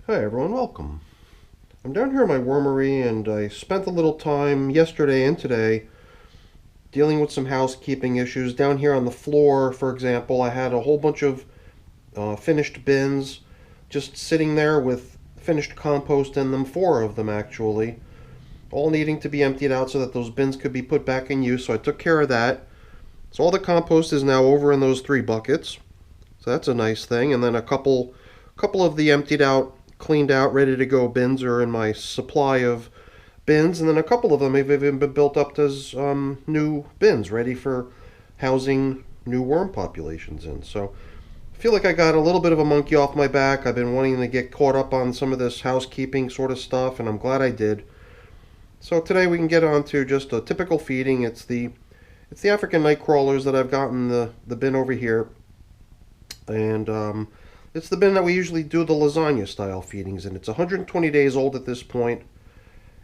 Hi everyone, welcome. I'm down here in my wormery and I spent a little time yesterday and today dealing with some housekeeping issues. Down here on the floor, for example, I had a whole bunch of finished bins just sitting there with finished compost in them, four of them actually, all needing to be emptied out so that those bins could be put back in use. So I took care of that. So all the compost is now over in those three buckets. So that's a nice thing. And then a couple of the emptied out, cleaned out, ready to go bins are in my supply of bins, and then a couple of them have even been built up as new bins ready for housing new worm populations in. So I feel like I got a little bit of a monkey off my back. I've been wanting to get caught up on some of this housekeeping sort of stuff, and I'm glad I did. So today we can get on to just a typical feeding. It's the African night crawlers that I've got in the bin over here, and it's the bin that we usually do the lasagna style feedings in. It's 120 days old at this point,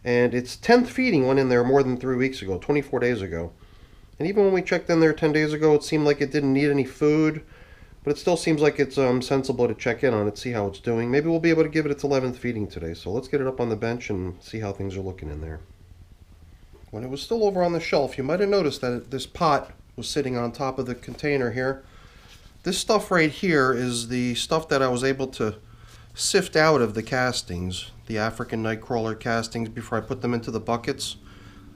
and its 10th feeding went in there more than 3 weeks ago, 24 days ago. And even when we checked in there 10 days ago, it seemed like it didn't need any food, but it still seems like it's sensible to check in on it, see how it's doing. Maybe we'll be able to give it its 11th feeding today, so let's get it up on the bench and see how things are looking in there. When it was still over on the shelf, you might have noticed that this pot was sitting on top of the container here. This stuff right here is the stuff that I was able to sift out of the castings, the African nightcrawler castings, before I put them into the buckets.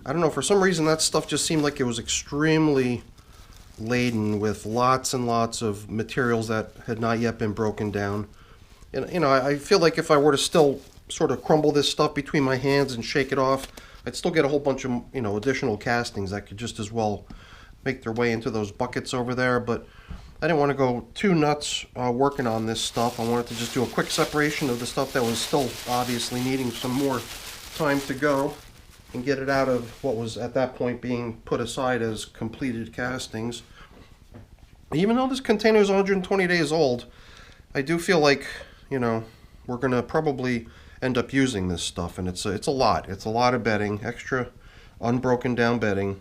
I don't know, for some reason that stuff just seemed like it was extremely laden with lots and lots of materials that had not yet been broken down. And I feel like if I were to still sort of crumble this stuff between my hands and shake it off, I'd still get a whole bunch of additional castings that could just as well make their way into those buckets over there. But I didn't want to go too nuts working on this stuff. I wanted to just do a quick separation of the stuff that was still obviously needing some more time to go and get it out of what was at that point being put aside as completed castings. Even though this container is 120 days old, I do feel like, we're going to probably end up using this stuff, and it's a lot. It's a lot of bedding, extra unbroken down bedding.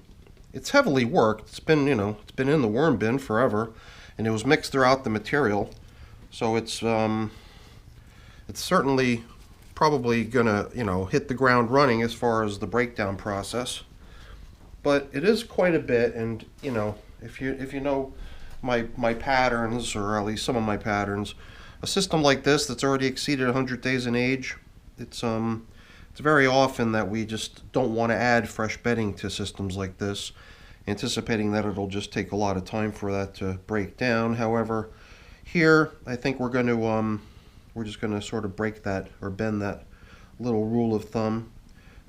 It's heavily worked. It's been in the worm bin forever, and it was mixed throughout the material. So it's certainly probably gonna, hit the ground running as far as the breakdown process. But it is quite a bit, and if you know my patterns, or at least some of my patterns, a system like this that's already exceeded 100 days in age, it's very often that we just don't want to add fresh bedding to systems like this, anticipating that it'll just take a lot of time for that to break down. However, here I think we're just gonna sort of break that, or bend that little rule of thumb.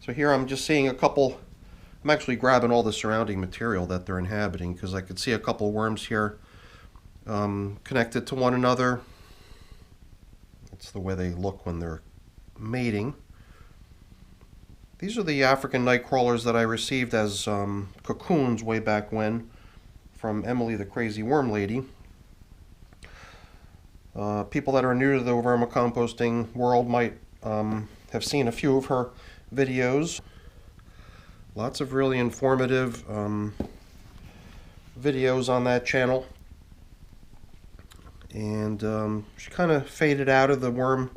So here I'm just seeing I'm actually grabbing all the surrounding material that they're inhabiting, because I could see a couple worms here connected to one another. That's the way they look when they're mating. These are the African night crawlers that I received as cocoons way back when from Emily the Crazy Worm Lady. People that are new to the vermicomposting world might have seen a few of her videos. Lots of really informative videos on that channel. And she kind of faded out of the worm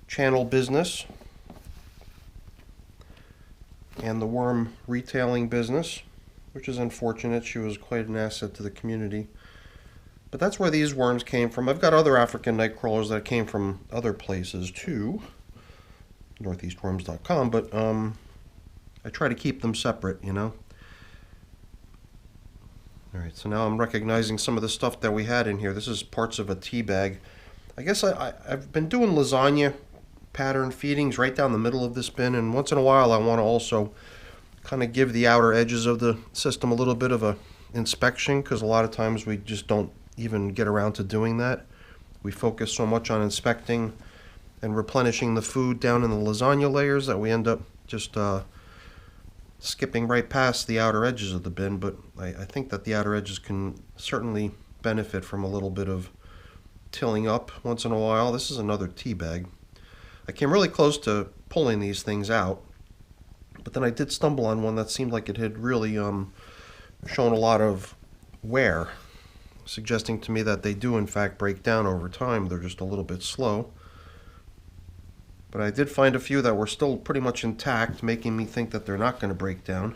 channel business and the worm retailing business, which is unfortunate. She was quite an asset to the community. But that's where these worms came from. I've got other African night crawlers that came from other places too, northeastworms.com, but I try to keep them separate, Alright, so now I'm recognizing some of the stuff that we had in here. This is parts of a tea bag. I guess I've been doing lasagna pattern feedings right down the middle of this bin, and once in a while I want to also kind of give the outer edges of the system a little bit of a inspection, because a lot of times we just don't even get around to doing that. We focus so much on inspecting and replenishing the food down in the lasagna layers that we end up just skipping right past the outer edges of the bin. But I think that the outer edges can certainly benefit from a little bit of tilling up once in a while. This is another tea bag. I came really close to pulling these things out, but then I did stumble on one that seemed like it had really shown a lot of wear, suggesting to me that they do in fact break down over time. They're just a little bit slow. But I did find a few that were still pretty much intact, making me think that they're not going to break down.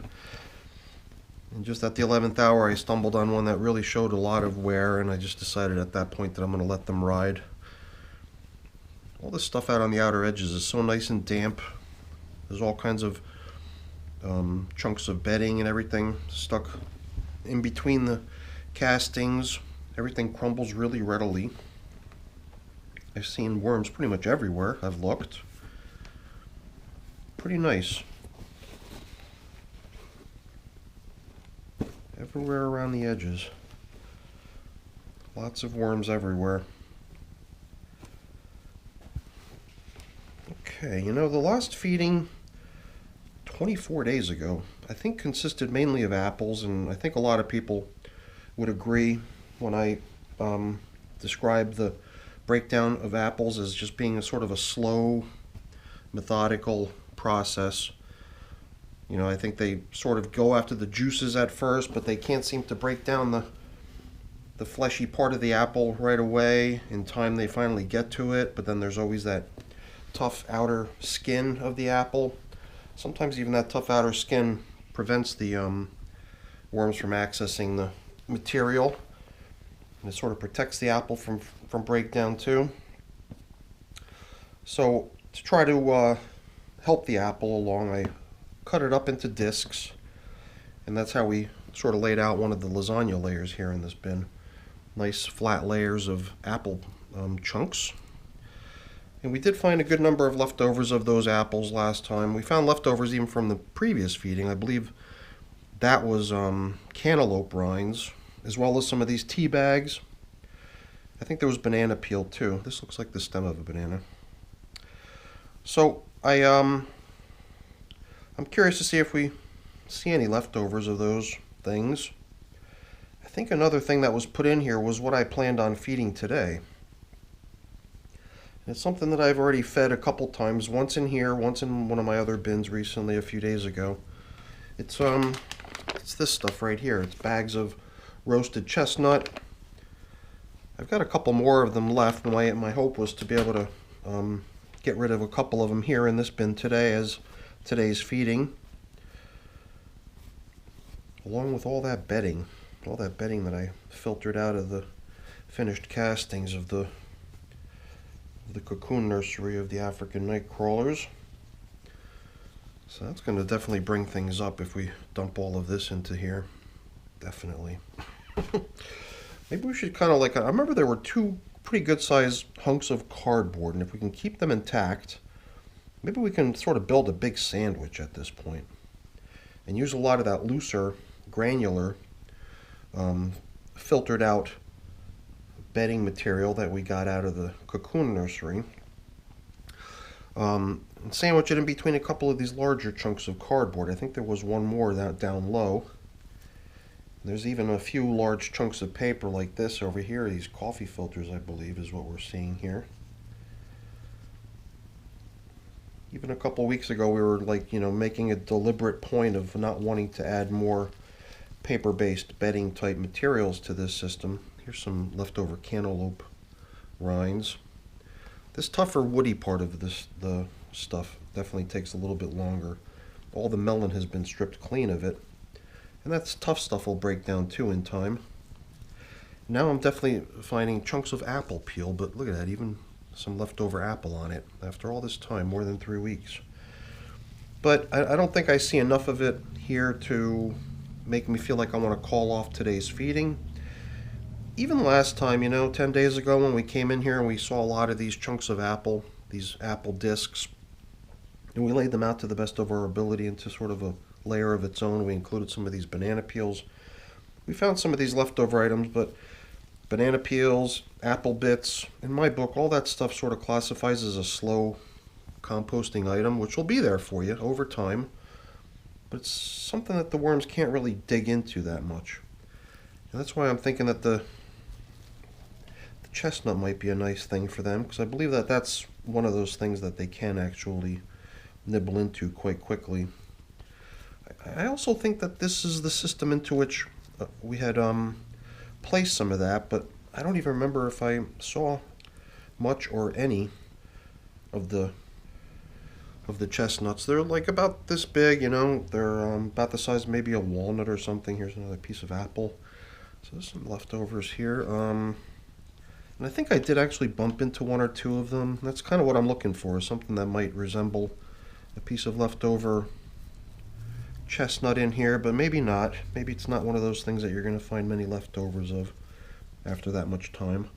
And just at the 11th hour, I stumbled on one that really showed a lot of wear, and I just decided at that point that I'm going to let them ride. All this stuff out on the outer edges is so nice and damp. There's all kinds of chunks of bedding and everything stuck in between the castings. Everything crumbles really readily. I've seen worms pretty much everywhere I've looked. Pretty nice. Everywhere around the edges. Lots of worms everywhere. Okay, you know, the last feeding 24 days ago, I think consisted mainly of apples, and I think a lot of people would agree when I describe the breakdown of apples as just being a sort of a slow, methodical process. You know, I think they sort of go after the juices at first, but they can't seem to break down the fleshy part of the apple right away. In time they finally get to it, but then there's always that tough outer skin of the apple. Sometimes even that tough outer skin prevents the worms from accessing the material. And it sort of protects the apple from breakdown too. So to try to help the apple along, I cut it up into discs, and that's how we sort of laid out one of the lasagna layers here in this bin. Nice flat layers of apple chunks. And we did find a good number of leftovers of those apples last time. We found leftovers even from the previous feeding. I believe that was cantaloupe rinds, as well as some of these tea bags. I think there was banana peel too. This looks like the stem of a banana. So I'm curious to see if we see any leftovers of those things. I think another thing that was put in here was what I planned on feeding today. It's something that I've already fed a couple times, once in here, once in one of my other bins recently a few days ago. It's this stuff right here. It's bags of roasted chestnut. I've got a couple more of them left. My hope was to be able to get rid of a couple of them here in this bin today as today's feeding, along with all that bedding that I filtered out of the finished castings of the cocoon nursery of the African night crawlers. So that's going to definitely bring things up if we dump all of this into here. Definitely. Maybe we should kind of I remember there were two pretty good sized hunks of cardboard, and if we can keep them intact, maybe we can sort of build a big sandwich at this point and use a lot of that looser, granular, filtered out bedding material that we got out of the cocoon nursery, and sandwich it in between a couple of these larger chunks of cardboard. I think there was one more down low. There's even a few large chunks of paper like this over here. These coffee filters, I believe, is what we're seeing here. Even a couple weeks ago, we were making a deliberate point of not wanting to add more paper-based bedding type materials to this system. Here's some leftover cantaloupe rinds. This tougher woody part of the stuff definitely takes a little bit longer. All the melon has been stripped clean of it, and that tough stuff will break down too in time. Now I'm definitely finding chunks of apple peel, but look at that, even some leftover apple on it after all this time, more than 3 weeks. But I don't think I see enough of it here to make me feel like I want to call off today's feeding. Even last time, 10 days ago when we came in here and we saw a lot of these chunks of apple, these apple discs, and we laid them out to the best of our ability into sort of a layer of its own. We included some of these banana peels. We found some of these leftover items, but banana peels, apple bits, in my book, all that stuff sort of classifies as a slow composting item, which will be there for you over time, but it's something that the worms can't really dig into that much. And that's why I'm thinking that the chestnut might be a nice thing for them, because I believe that that's one of those things that they can actually nibble into quite quickly. I also think that this is the system into which we had placed some of that, but I don't even remember if I saw much or any of the of the chestnuts. They're like about this big, you know. They're about the size of maybe a walnut or something. Here's another piece of apple. So there's some leftovers here. And I think I did actually bump into one or two of them. That's kind of what I'm looking for, something that might resemble a piece of leftover chestnut in here, but maybe not. Maybe it's not one of those things that you're going to find many leftovers of after that much time.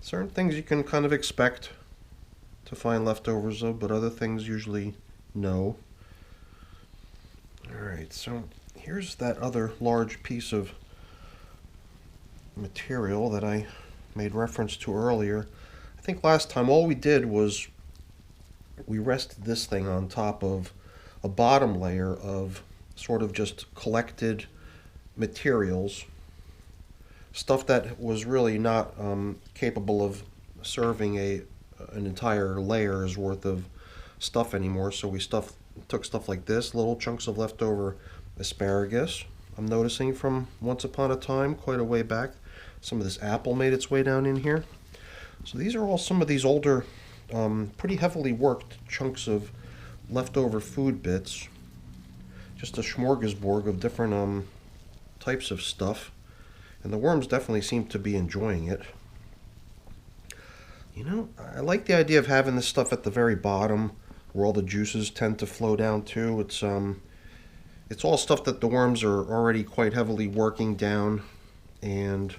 Certain things you can kind of expect to find leftovers of, but other things usually no. Alright, so here's that other large piece of material that I made reference to earlier. I think last time all we did was we rested this thing on top of a bottom layer of sort of just collected materials, stuff that was really not capable of serving an entire layer's worth of stuff anymore. So we took stuff like this, little chunks of leftover asparagus, I'm noticing from once upon a time, quite a way back. Some of this apple made its way down in here. So these are all some of these older, pretty heavily worked chunks of leftover food bits. Just a smorgasbord of different types of stuff. And the worms definitely seem to be enjoying it. You know, I like the idea of having this stuff at the very bottom where all the juices tend to flow down to. It's all stuff that the worms are already quite heavily working down, and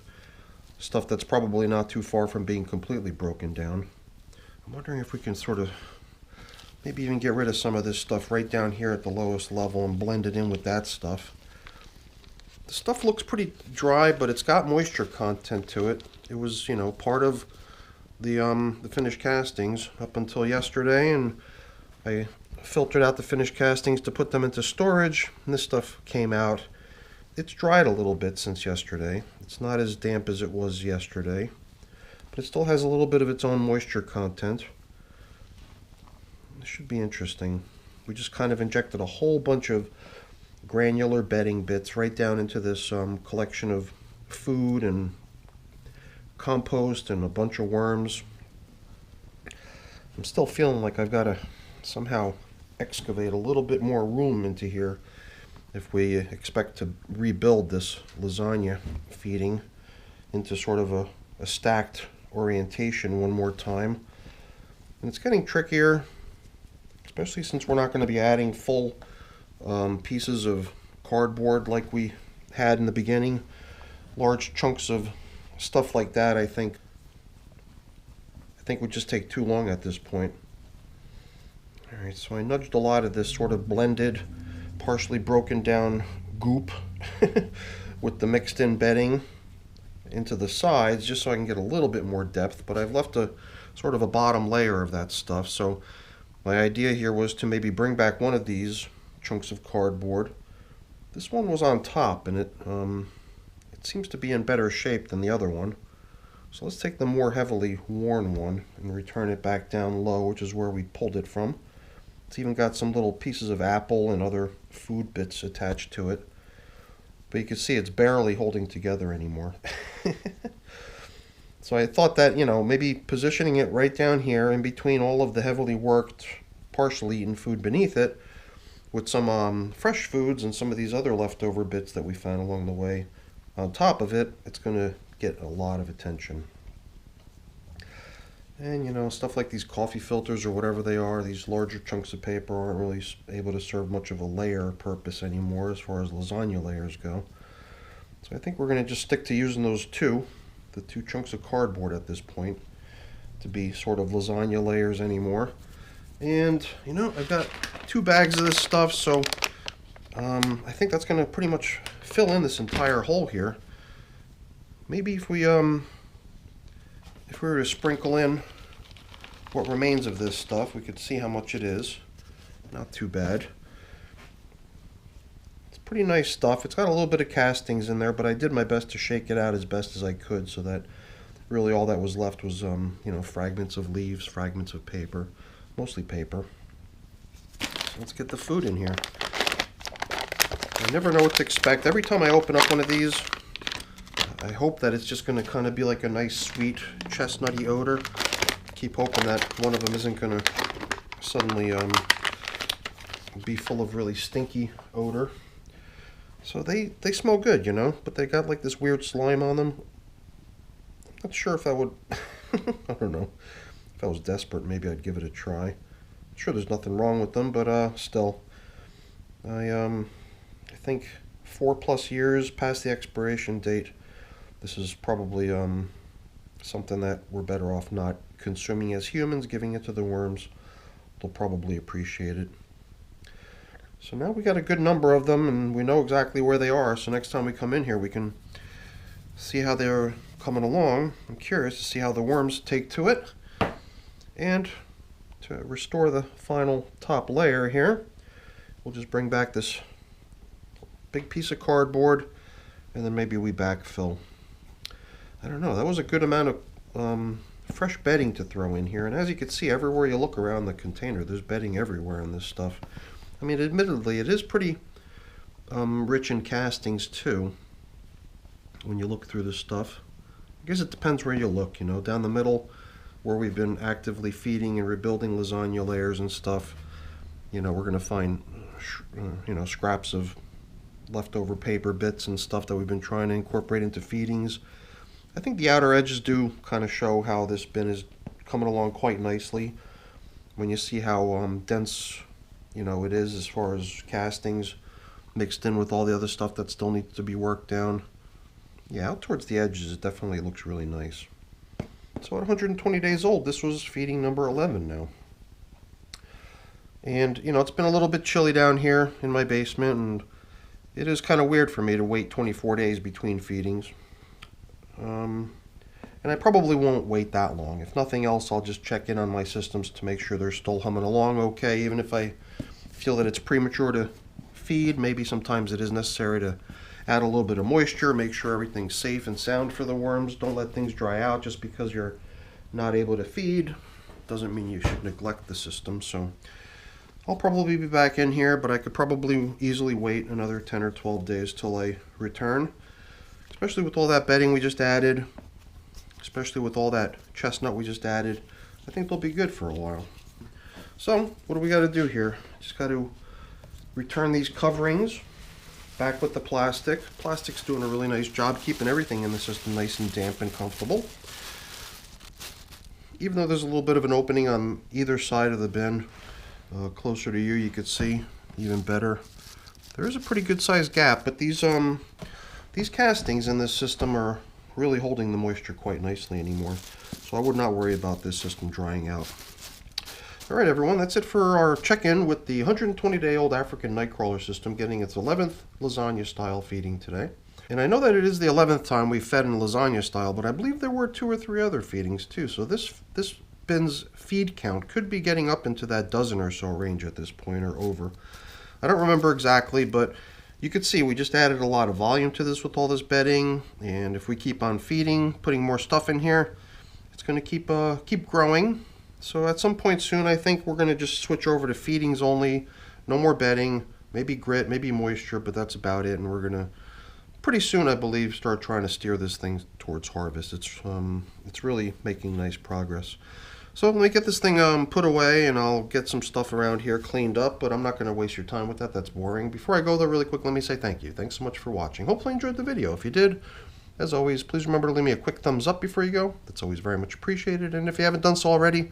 stuff that's probably not too far from being completely broken down. I'm wondering if we can sort of maybe even get rid of some of this stuff right down here at the lowest level and blend it in with that stuff. The stuff looks pretty dry, but it's got moisture content to it. It was, you know, part of the finished castings up until yesterday, and I filtered out the finished castings to put them into storage, and this stuff came out. It's dried a little bit since yesterday. It's not as damp as it was yesterday, but it still has a little bit of its own moisture content. This should be interesting. We just kind of injected a whole bunch of granular bedding bits right down into this collection of food and compost and a bunch of worms. I'm still feeling like I've got to somehow excavate a little bit more room into here if we expect to rebuild this lasagna feeding into sort of a stacked orientation one more time. And it's getting trickier, especially since we're not going to be adding full pieces of cardboard like we had in the beginning. Large chunks of stuff like that, I think would just take too long at this point. Alright, so I nudged a lot of this sort of blended, partially broken down goop with the mixed in bedding into the sides just so I can get a little bit more depth, but I've left a sort of a bottom layer of that stuff. So my idea here was to maybe bring back one of these chunks of cardboard. This one was on top, and it seems to be in better shape than the other one. So let's take the more heavily worn one and return it back down low, which is where we pulled it from. It's even got some little pieces of apple and other food bits attached to it. But you can see it's barely holding together anymore. So I thought that, you know, maybe positioning it right down here in between all of the heavily worked, partially eaten food beneath it, with some fresh foods and some of these other leftover bits that we found along the way on top of it, it's going to get a lot of attention. And, you know, stuff like these coffee filters or whatever they are, these larger chunks of paper aren't really able to serve much of a layer purpose anymore as far as lasagna layers go. So I think we're going to just stick to using those the two chunks of cardboard at this point, to be sort of lasagna layers anymore. And, you know, I've got 2 bags of this stuff, so I think that's going to pretty much fill in this entire hole here. Maybe if we were to sprinkle in what remains of this stuff, we could see how much it is. Not too bad. It's pretty nice stuff. It's got a little bit of castings in there, but I did my best to shake it out as best as I could, so that really all that was left was, you know, fragments of leaves, fragments of paper, mostly paper. So let's get the food in here. I never know what to expect. Every time I open up one of these, I hope that it's just going to kind of be like a nice, sweet, chestnutty odor. Keep hoping that one of them isn't going to suddenly be full of really stinky odor. So they smell good, you know, but they got like this weird slime on them. I'm not sure if I would, I don't know. If I was desperate, maybe I'd give it a try. I'm sure there's nothing wrong with them, but still. I think 4+ years past the expiration date, this is probably something that we're better off not consuming as humans, giving it to the worms. They'll probably appreciate it. So now we got a good number of them, and we know exactly where they are, so next time we come in here we can see how they're coming along. I'm curious to see how the worms take to it. And to restore the final top layer here, we'll just bring back this big piece of cardboard, and then maybe we backfill. I don't know, that was a good amount of fresh bedding to throw in here, and as you can see, everywhere you look around the container, there's bedding everywhere in this stuff. I mean, admittedly, it is pretty rich in castings too, when you look through this stuff. I guess it depends where you look, you know, down the middle, where we've been actively feeding and rebuilding lasagna layers and stuff, you know, we're going to find, you know, scraps of leftover paper bits and stuff that we've been trying to incorporate into feedings. I think the outer edges do kind of show how this bin is coming along quite nicely. When you see how dense, you know, it is as far as castings mixed in with all the other stuff that still needs to be worked down. Yeah, out towards the edges, it definitely looks really nice. So at 120 days old, this was feeding number 11 now. And, you know, it's been a little bit chilly down here in my basement, and it is kind of weird for me to wait 24 days between feedings. And I probably won't wait that long. If nothing else, I'll just check in on my systems to make sure they're still humming along okay, even if I feel that it's premature to feed. Maybe sometimes it is necessary to add a little bit of moisture, make sure everything's safe and sound for the worms. Don't let things dry out just because you're not able to feed. Doesn't mean you should neglect the system. So I'll probably be back in here, but I could probably easily wait another 10 or 12 days till I return. Especially with all that bedding we just added, especially with all that chestnut we just added, I think they'll be good for a while. So what do we got to do here? Just got to return these coverings back with the plastic. Plastic's doing a really nice job keeping everything in the system nice and damp and comfortable. Even though there's a little bit of an opening on either side of the bin, closer to you, you could see even better. There is a pretty good sized gap, but these castings in this system are really holding the moisture quite nicely anymore, so I would not worry about this system drying out. Alright everyone, that's it for our check-in with the 120-day-old African nightcrawler system getting its 11th lasagna style feeding today. And I know that it is the 11th time we've fed in lasagna style, but I believe there were 2 or 3 other feedings too, so this bin's feed count could be getting up into that dozen or so range at this point, or over. I don't remember exactly, but you could see we just added a lot of volume to this with all this bedding, and if we keep on feeding, putting more stuff in here, it's going to keep growing. So at some point soon, I think we're going to just switch over to feedings only, no more bedding, maybe grit, maybe moisture, but that's about it. And we're going to pretty soon, I believe, start trying to steer this thing towards harvest. It's really making nice progress. So let me get this thing put away, and I'll get some stuff around here cleaned up, but I'm not going to waste your time with that. That's boring. Before I go though, really quick, let me say thank you. Thanks so much for watching. Hopefully you enjoyed the video. If you did, as always, please remember to leave me a quick thumbs up before you go. That's always very much appreciated. And if you haven't done so already,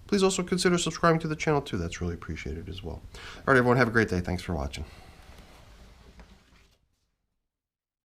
please also consider subscribing to the channel too. That's really appreciated as well. All right, everyone, have a great day. Thanks for watching.